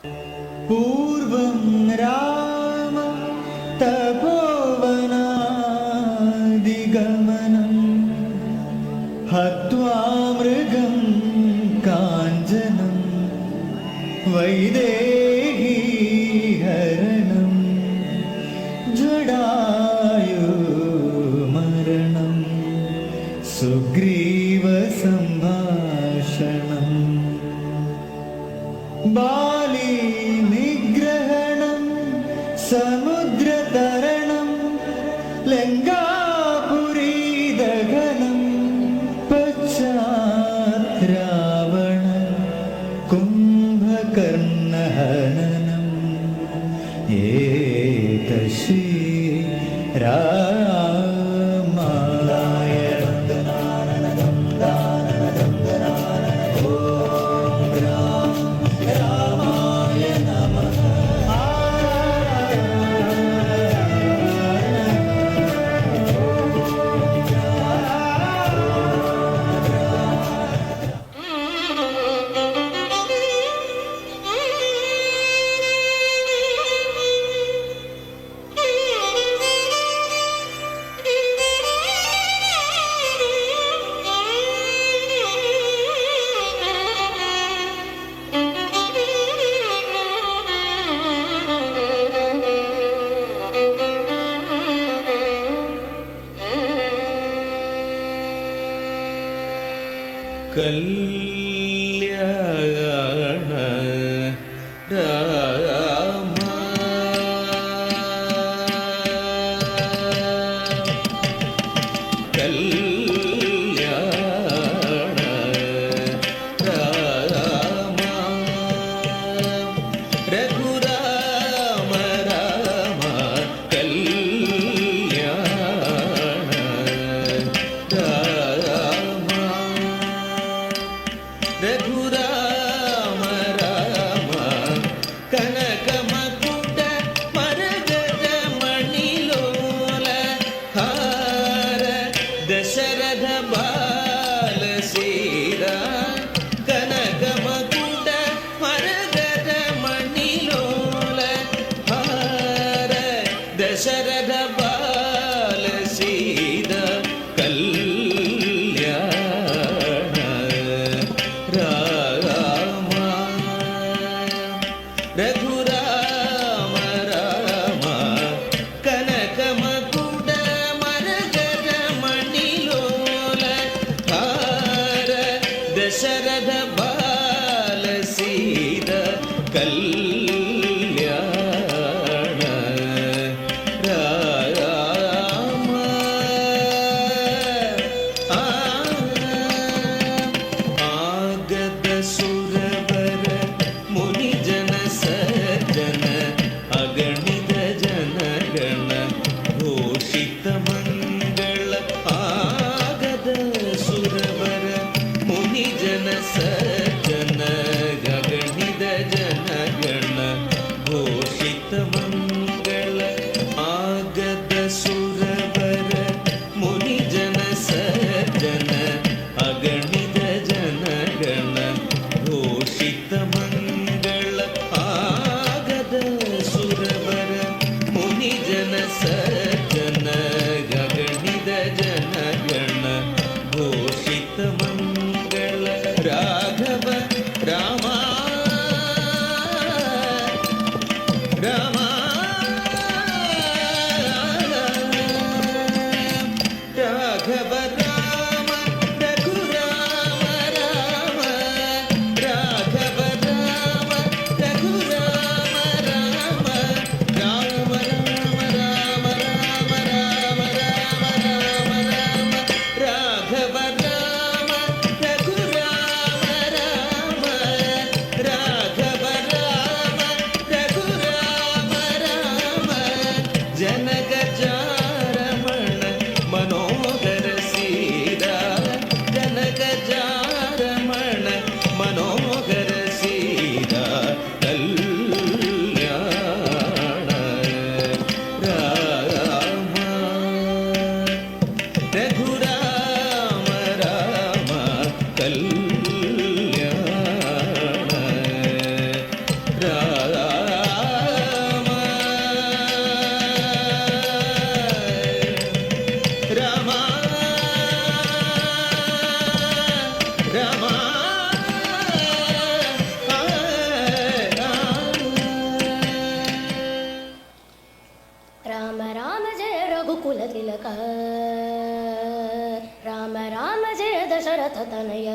पूर्वं राम तपोवनादिगमनं हत्वा मृगं काञ्चनं वैदेही हरणं जडायुमरणं सुग्रीवसम्भाषणं बाली निग्रहणं समुद्रतरणं लङ्कापुरी दहनं पश्चात् रावण कुम्भकर्णहननम् एतश्री കല്യാണ രാമ കല്യാണ രാമ രഘുരാമ രാമ കല്യാണ രാമ രഘുരാമ രാമ കനകമകുട മരഗജ മണിലോല ഹാര ദശരഥ ബാല സീതാ കനകമകുട മരഗജ മണിലോല ഹാര ദശരഥ ബാല സീതാ രഘുരാമ രാമ കനകമകുട മരഗജ മണിലോല ഹാര ദശരഥ ബാല സീതാ കല്യാണ രാമ ആഗത സുരവര മുനിജന സജ്ജന ಅಗಣಿತ ಜನಗಣ ಘೋಷಿತ ಮಂಗಳ ಆಗದ ಸುರವರ ಮುನಿಜನ ಸಜ್ಜನ ಅಗಣಿತ ಜನಗಣ ಕುಲತಿಲಕ ರಾಮ ರಾಮ ಜಯ ದಶರಥ ತನಯ